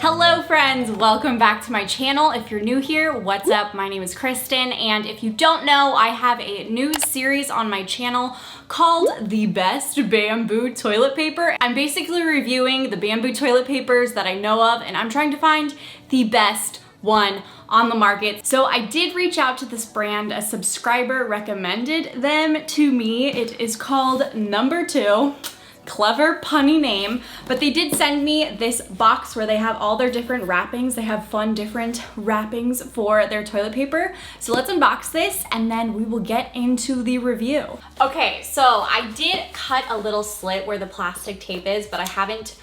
Hello friends, welcome back to my channel. If you're new here, what's up? My name is Kristen, and if you don't know, I have a new series on my channel called The Best Bamboo Toilet Paper. I'm basically reviewing the bamboo toilet papers that I know of, and I'm trying to find the best one on the market. So I did reach out to this brand. A subscriber recommended them to me. It is called No.2. Clever punny name, but they did send me this box where they have all their different wrappings. They have fun different wrappings for their toilet paper. So let's unbox this and then we will get into the review. Okay, so I did cut a little slit where the plastic tape is, but I haven't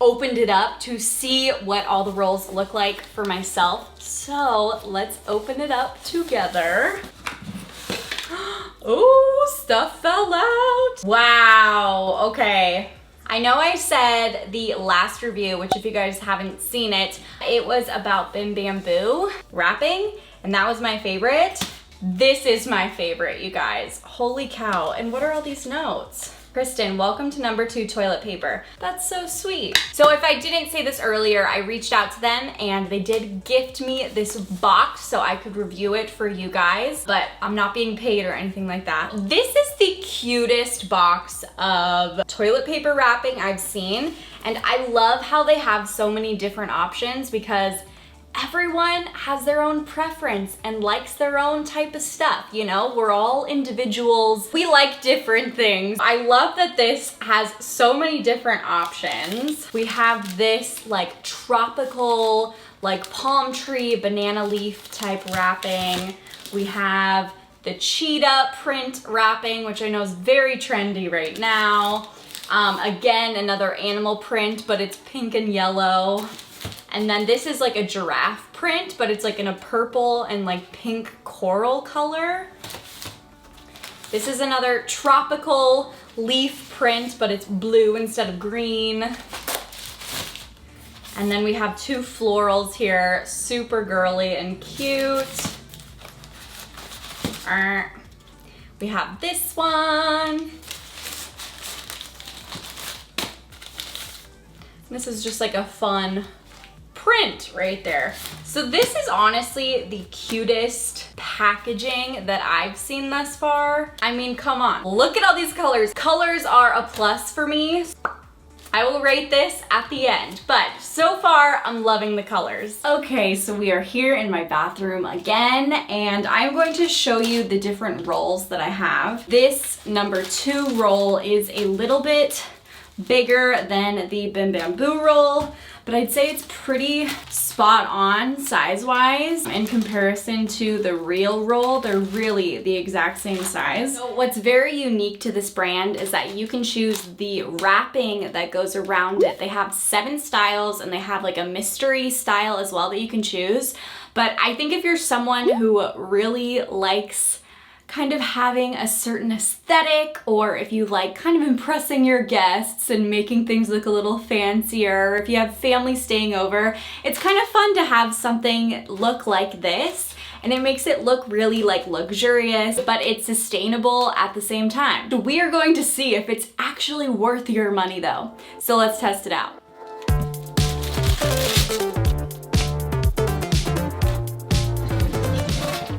opened it up to see what all the rolls look like for myself. So let's open it up together. Oh, stuff fell out. Wow, okay. I know I said the last review, which if you guys haven't seen it, it was about bamboo wrapping, and that was my favorite. This is my favorite, you guys. Holy cow, and what are all these notes? Kristen, welcome to No.2 toilet paper. That's so sweet. So if I didn't say this earlier, I reached out to them and they did gift me this box so I could review it for you guys, but I'm not being paid or anything like that. This is the cutest box of toilet paper wrapping I've seen, and I love how they have so many different options because everyone has their own preference and likes their own type of stuff, you know? We're all individuals. We like different things. I love that this has so many different options. We have this like tropical, like palm tree, banana leaf type wrapping. We have the cheetah print wrapping, which I know is very trendy right now. Again, another animal print, but it's pink and yellow. And then this is like a giraffe print, but it's like in a purple and like pink coral color. This is another tropical leaf print, but it's blue instead of green. And then we have two florals here, super girly and cute. We have this one. This is just like a fun print right there. So this is honestly the cutest packaging that I've seen thus far. I mean, come on, look at all these colors. Colors are a plus for me. I will rate this at the end, but so far I'm loving the colors. Okay, so we are here in my bathroom again, and I'm going to show you the different rolls that I have. This No.2 roll is a little bit bigger than the bamboo roll, but I'd say it's pretty spot on size-wise in comparison to the real roll. They're really the exact same size. So what's very unique to this brand is that you can choose the wrapping that goes around it. They have 7 styles and they have like a mystery style as well that you can choose. But I think if you're someone who really likes kind of having a certain aesthetic, or if you like kind of impressing your guests and making things look a little fancier, if you have family staying over, it's kind of fun to have something look like this, and it makes it look really like luxurious, but it's sustainable at the same time. So we are going to see if it's actually worth your money though. So let's test it out.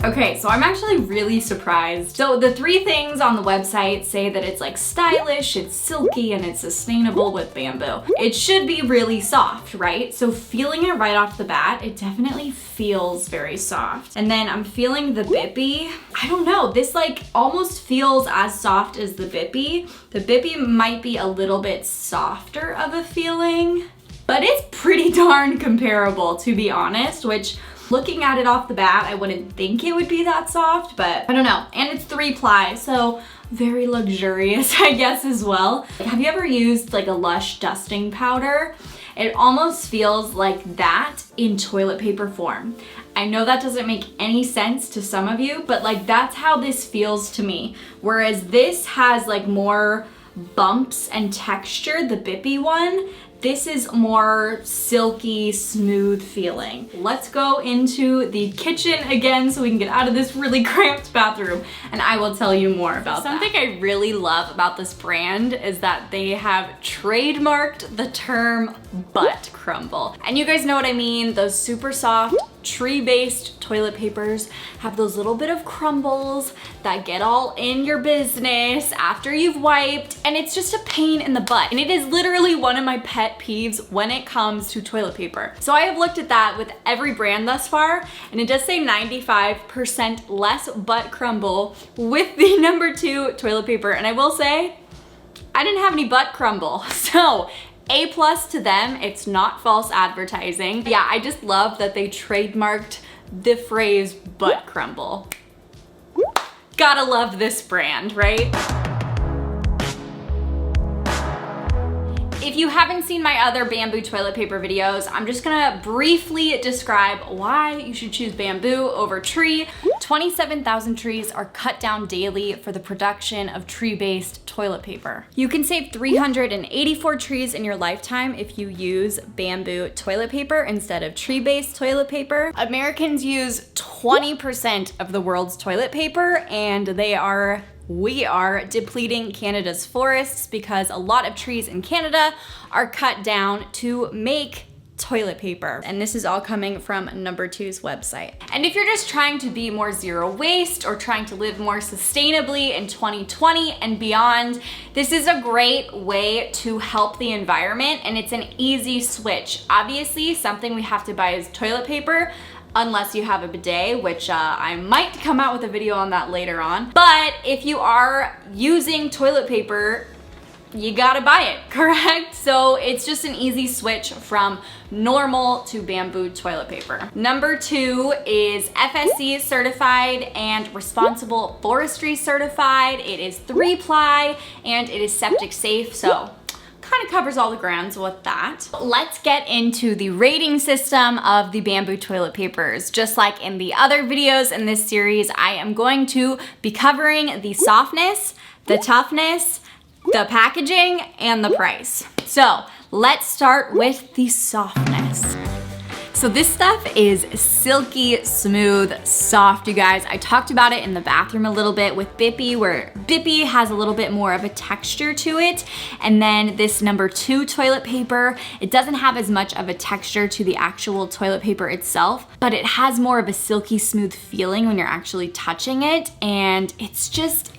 Okay, so I'm actually really surprised. So the 3 things on the website say that it's like stylish, it's silky, and it's sustainable with bamboo. It should be really soft, right? So feeling it right off the bat, it definitely feels very soft. And then I'm feeling the bippy. I don't know, this like almost feels as soft as the bippy. The bippy might be a little bit softer of a feeling, but it's pretty darn comparable, to be honest, which looking at it off the bat, I wouldn't think it would be that soft, but I don't know. And it's 3-ply, so very luxurious, I guess, as well. Have you ever used like a Lush dusting powder? It almost feels like that in toilet paper form. I know that doesn't make any sense to some of you, but like that's how this feels to me. Whereas this has like more bumps and texture, the bippy one, This is more silky, smooth feeling. Let's go into the kitchen again so we can get out of this really cramped bathroom, and I will tell you more about that. Something I really love about this brand is that they have trademarked the term butt crumble. And you guys know what I mean, those super soft, tree-based toilet papers have those little bit of crumbles that get all in your business after you've wiped, and it's just a pain in the butt. And it is literally one of my pet peeves when it comes to toilet paper. So I have looked at that with every brand thus far, and it does say 95% less butt crumble with the No.2 toilet paper. And I will say, I didn't have any butt crumble. So A+ to them, it's not false advertising. Yeah, I just love that they trademarked the phrase butt crumble. Gotta love this brand, right? If you haven't seen my other bamboo toilet paper videos, I'm just gonna briefly describe why you should choose bamboo over tree. 27,000 trees are cut down daily for the production of tree-based toilet paper. You can save 384 trees in your lifetime if you use bamboo toilet paper instead of tree-based toilet paper. Americans use 20% of the world's toilet paper, and we are depleting Canada's forests because a lot of trees in Canada are cut down to make toilet paper. And this is all coming from No.2's website. And if you're just trying to be more zero waste or trying to live more sustainably in 2020 and beyond, this is a great way to help the environment, and it's an easy switch. Obviously, something we have to buy is toilet paper, unless you have a bidet, which I might come out with a video on that later on. But if you are using toilet paper, you gotta buy it, correct? So it's just an easy switch from normal to bamboo toilet paper. No.2 is FSC certified and responsible forestry certified. It is 3-ply and it is septic safe, so kind of covers all the grounds with that. Let's get into the rating system of the bamboo toilet papers. Just like in the other videos in this series, I am going to be covering the softness, the toughness, the packaging, and the price. So let's start with the softness. So this stuff is silky, smooth, soft, you guys. I talked about it in the bathroom a little bit with Bippy, where Bippy has a little bit more of a texture to it. And then this No.2 toilet paper, it doesn't have as much of a texture to the actual toilet paper itself, but it has more of a silky smooth feeling when you're actually touching it. And it's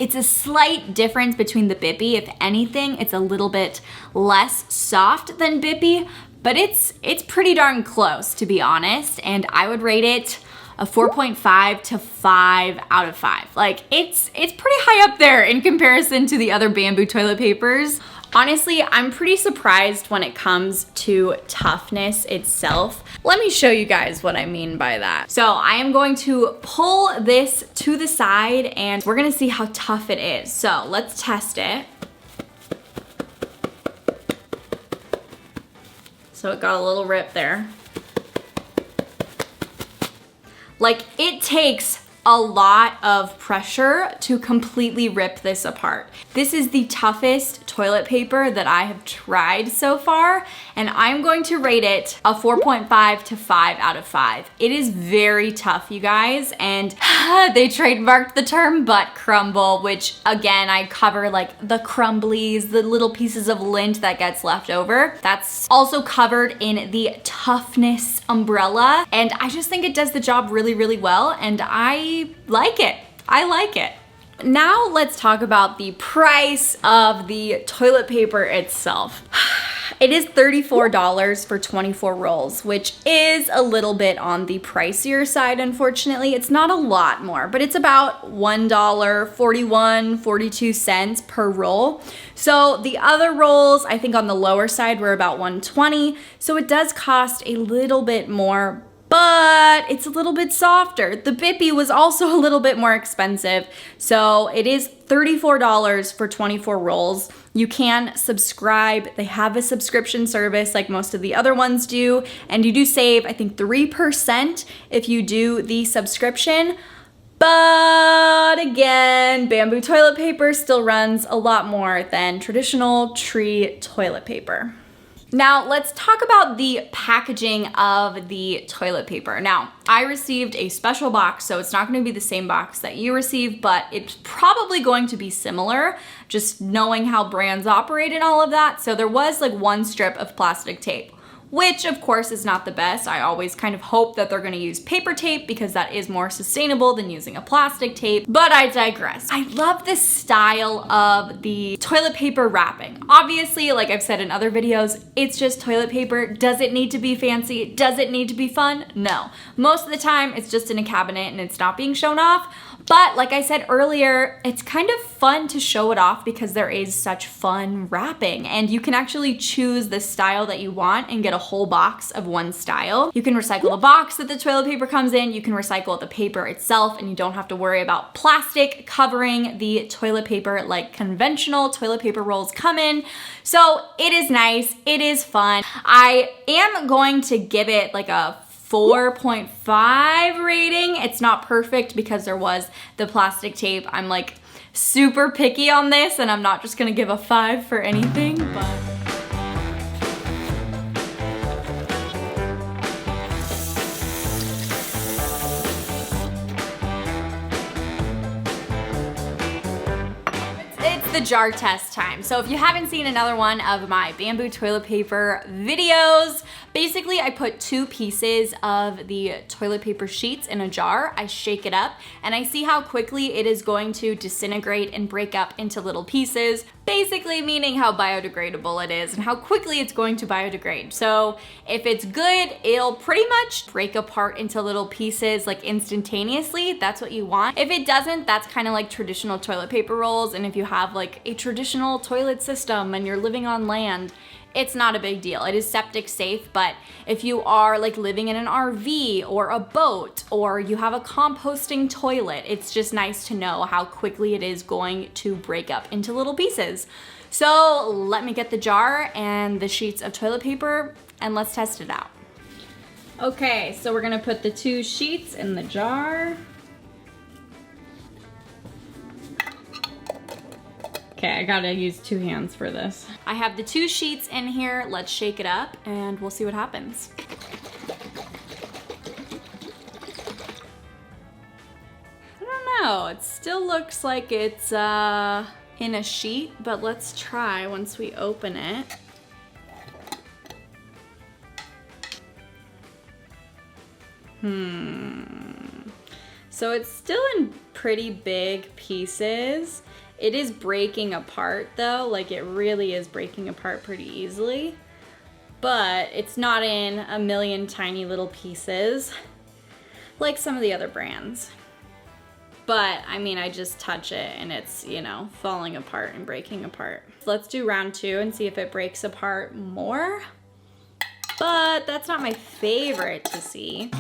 a slight difference between the Bippy. If anything, it's a little bit less soft than Bippy, but it's pretty darn close, to be honest, and I would rate it a 4.5 to 5 out of 5. Like, it's pretty high up there in comparison to the other bamboo toilet papers. Honestly, I'm pretty surprised when it comes to toughness itself. Let me show you guys what I mean by that. So I am going to pull this to the side and we're gonna see how tough it is. So let's test it. So it got a little rip there. Like, it takes a lot of pressure to completely rip this apart. This is the toughest toilet paper that I have tried so far, and I'm going to rate it a 4.5 to 5 out of 5. It is very tough, you guys, and they trademarked the term butt crumble, which again, I cover like the crumblies, the little pieces of lint that gets left over. That's also covered in the toughness umbrella, and I just think it does the job really, really well, and I like it. I like it. Now let's talk about the price of the toilet paper itself. It is $34 for 24 rolls, which is a little bit on the pricier side, unfortunately. It's not a lot more, but it's about $1.41, 42 cents per roll. So the other rolls, I think on the lower side, were about $1.20. So it does cost a little bit more, but it's a little bit softer. The Bippy was also a little bit more expensive. So it is $34 for 24 rolls. You can subscribe. They have a subscription service like most of the other ones do. And you do save, I think, 3% if you do the subscription. But again, bamboo toilet paper still runs a lot more than traditional tree toilet paper. Now let's talk about the packaging of the toilet paper. Now, I received a special box, so it's not gonna be the same box that you received, but it's probably going to be similar, just knowing how brands operate and all of that. So there was like one strip of plastic tape, which of course is not the best. I always kind of hope that they're gonna use paper tape because that is more sustainable than using a plastic tape, but I digress. I love this style of the toilet paper wrapping. Obviously, like I've said in other videos, it's just toilet paper. Does it need to be fancy? Does it need to be fun? No. Most of the time, it's just in a cabinet and it's not being shown off. But like I said earlier, it's kind of fun to show it off because there is such fun wrapping, and you can actually choose the style that you want and get a whole box of one style. You can recycle the box that the toilet paper comes in, you can recycle the paper itself, and you don't have to worry about plastic covering the toilet paper like conventional toilet paper rolls come in. So it is nice, it is fun. I am going to give it like a 4.5 rating. It's not perfect because there was the plastic tape. I'm like super picky on this, and I'm not just gonna give a 5 for anything, but the jar test time. So if you haven't seen another one of my bamboo toilet paper videos, basically I put 2 pieces of the toilet paper sheets in a jar, I shake it up, and I see how quickly it is going to disintegrate and break up into little pieces, basically meaning how biodegradable it is and how quickly it's going to biodegrade. So if it's good, it'll pretty much break apart into little pieces like instantaneously. That's what you want. If it doesn't, that's kind of like traditional toilet paper rolls, and if you have like a traditional toilet system and you're living on land, it's not a big deal. It is septic safe, but if you are like living in an RV or a boat, or you have a composting toilet, it's just nice to know how quickly it is going to break up into little pieces. So let me get the jar and the sheets of toilet paper and let's test it out. Okay, so we're gonna put the 2 sheets in the jar. Okay, I gotta use 2 hands for this. I have the 2 sheets in here. Let's shake it up and we'll see what happens. I don't know, it still looks like it's in a sheet, but let's try once we open it. So it's still in pretty big pieces. It is breaking apart though, like it really is breaking apart pretty easily, but it's not in a million tiny little pieces like some of the other brands. But I mean, I just touch it and it's, you know, falling apart and breaking apart. Let's do round 2 and see if it breaks apart more, but that's not my favorite to see.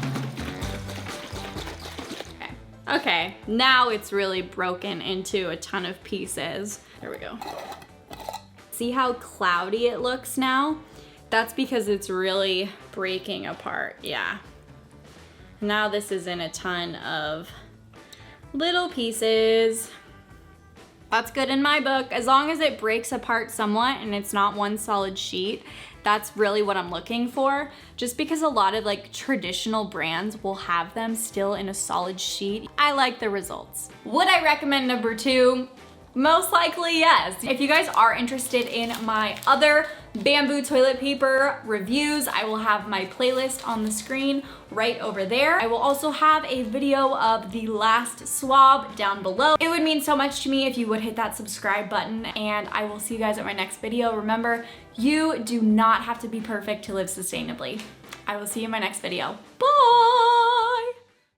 Okay, now it's really broken into a ton of pieces. There we go. See how cloudy it looks now? That's because it's really breaking apart, yeah. Now this is in a ton of little pieces. That's good in my book. As long as it breaks apart somewhat and it's not one solid sheet, that's really what I'm looking for. Just because a lot of like traditional brands will have them still in a solid sheet. I like the results. Would I recommend number 2? Most likely, yes. If you guys are interested in my other bamboo toilet paper reviews, I will have my playlist on the screen right over there. I will also have a video of the last swab down below. It would mean so much to me if you would hit that subscribe button, and I will see you guys at my next video. Remember, you do not have to be perfect to live sustainably. I will see you in my next video. Bye!